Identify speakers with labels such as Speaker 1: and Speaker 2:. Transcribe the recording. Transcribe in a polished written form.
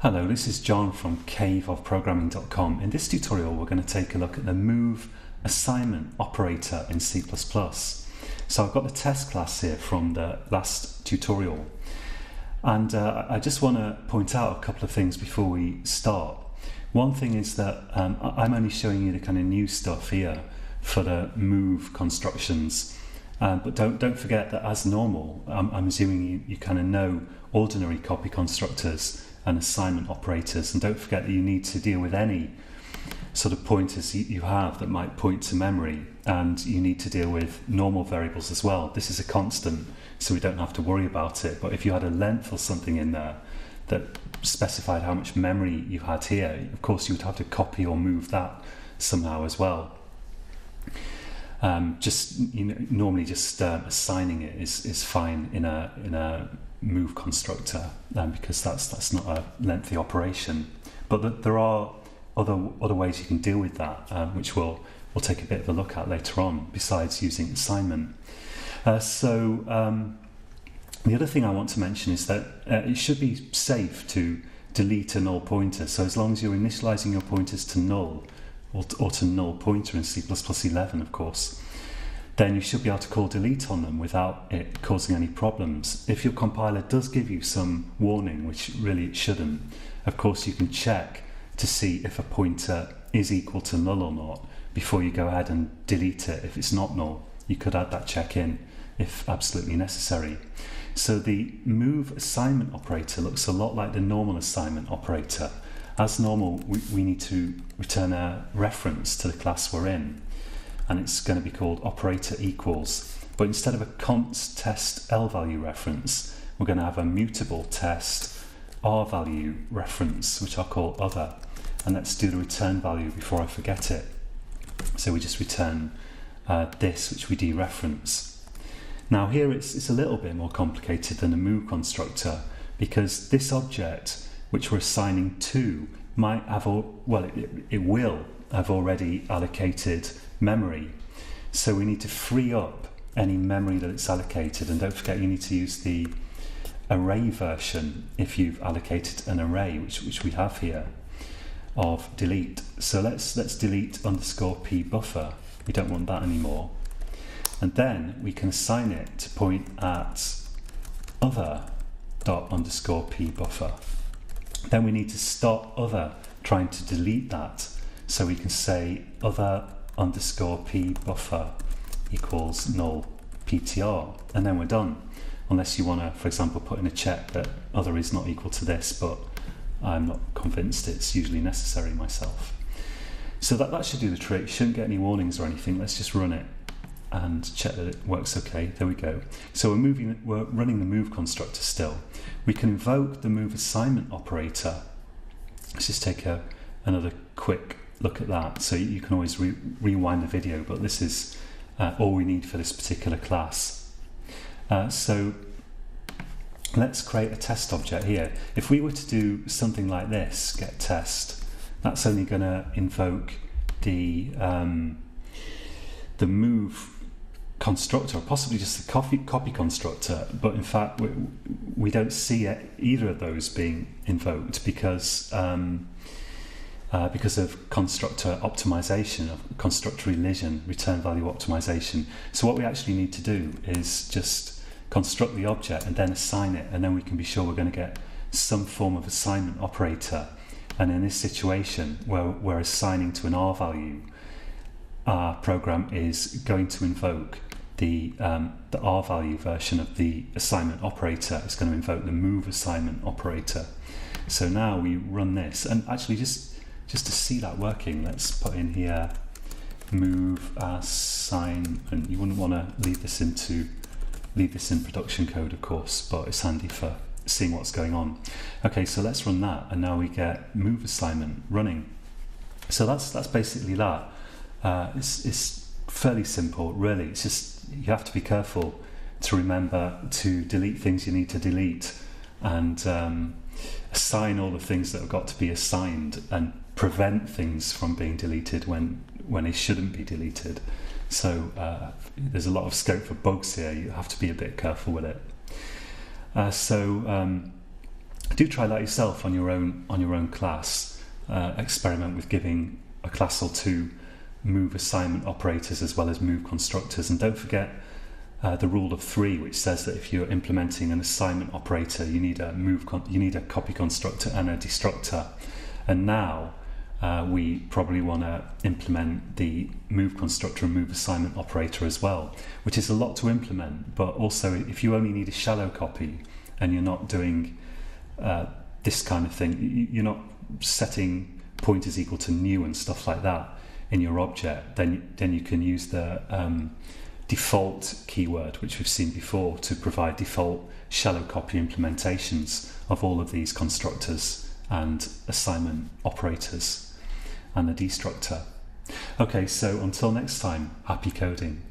Speaker 1: Hello, this is John from caveofprogramming.com. In this tutorial we're going to take a look at the move assignment operator in C++. So I've got the test class here from the last tutorial, and I just want to point out a couple of things before we start. One thing is that I'm only showing you the kind of new stuff here for the move constructions, but don't forget that as normal, I'm assuming you kind of know ordinary copy constructors and assignment operators, and don't forget that you need to deal with any sort of pointers you have that might point to memory, and you need to deal with normal variables as well. This is a constant, so we don't have to worry about it, but if you had a length or something in there that specified how much memory you had here, of course you would have to copy or move that somehow as well. Normally just assigning it is fine in a move constructor, because that's not a lengthy operation. But there are other ways you can deal with that, which we'll take a bit of a look at later on, besides using assignment. The other thing I want to mention is that it should be safe to delete a null pointer. So as long as you're initializing your pointers to null, or to null pointer in C++11, of course, then you should be able to call delete on them without it causing any problems. If your compiler does give you some warning, which really it shouldn't, of course you can check to see if a pointer is equal to null or not before you go ahead and delete it. If it's not null, you could add that check in if absolutely necessary. So the move assignment operator looks a lot like the normal assignment operator. As normal, we need to return a reference to the class we're in, and it's going to be called operator equals. But instead of a const test L value reference, we're going to have a mutable test R value reference, which I'll call other. And let's do the return value before I forget it. So we just return this, which we dereference. Now here it's a little bit more complicated than a move constructor, because this object which we're assigning to might have, it will have already allocated memory. So we need to free up any memory that it's allocated, and don't forget you need to use the array version if you've allocated an array, which we have here, of delete. So let's delete underscore p buffer. We don't want that anymore. And then we can assign it to point at other dot underscore p buffer. Then we need to stop other trying to delete that. So we can say other underscore p buffer equals null ptr, and then we're done. Unless you want to, for example, put in a check that other is not equal to this, but I'm not convinced it's usually necessary myself. So that should do the trick. You shouldn't get any warnings or anything. Let's just run it and check that it works okay. There we go. So we're running the move constructor still. We can invoke the move assignment operator. Let's just take another quick look at that. So you can always rewind the video, but this is all we need for this particular class. So let's create a test object here. If we were to do something like this, get test, that's only going to invoke the move constructor, or possibly just the copy constructor, but in fact we don't see either of those being invoked because of constructor optimization, of constructor elision, return value optimization. So what we actually need to do is just construct the object and then assign it, and then we can be sure we're going to get some form of assignment operator. And in this situation where we're assigning to an R value, our program is going to invoke the R value version of the assignment operator. It's going to invoke the move assignment operator. So now we run this, and actually just to see that working, let's put in here move assignment. You wouldn't want to leave this in production code, of course, but it's handy for seeing what's going on. Okay, so let's run that, and now we get move assignment running. So that's basically that. It's fairly simple, really. It's just you have to be careful to remember to delete things you need to delete, and assign all the things that have got to be assigned, and prevent things from being deleted when they shouldn't be deleted. So there's a lot of scope for bugs here. You have to be a bit careful with it. do try that yourself on your own class. Experiment with giving a class or two move assignment operators as well as move constructors, and don't forget the rule of three, which says that if you're implementing an assignment operator, you need a copy constructor and a destructor. And now we probably want to implement the move constructor and move assignment operator as well, which is a lot to implement. But also, if you only need a shallow copy and you're not doing this kind of thing, you're not setting pointers equal to new and stuff like that in your object, then you can use the default keyword, which we've seen before, to provide default shallow copy implementations of all of these constructors and assignment operators and the destructor. Okay, so until next time, happy coding.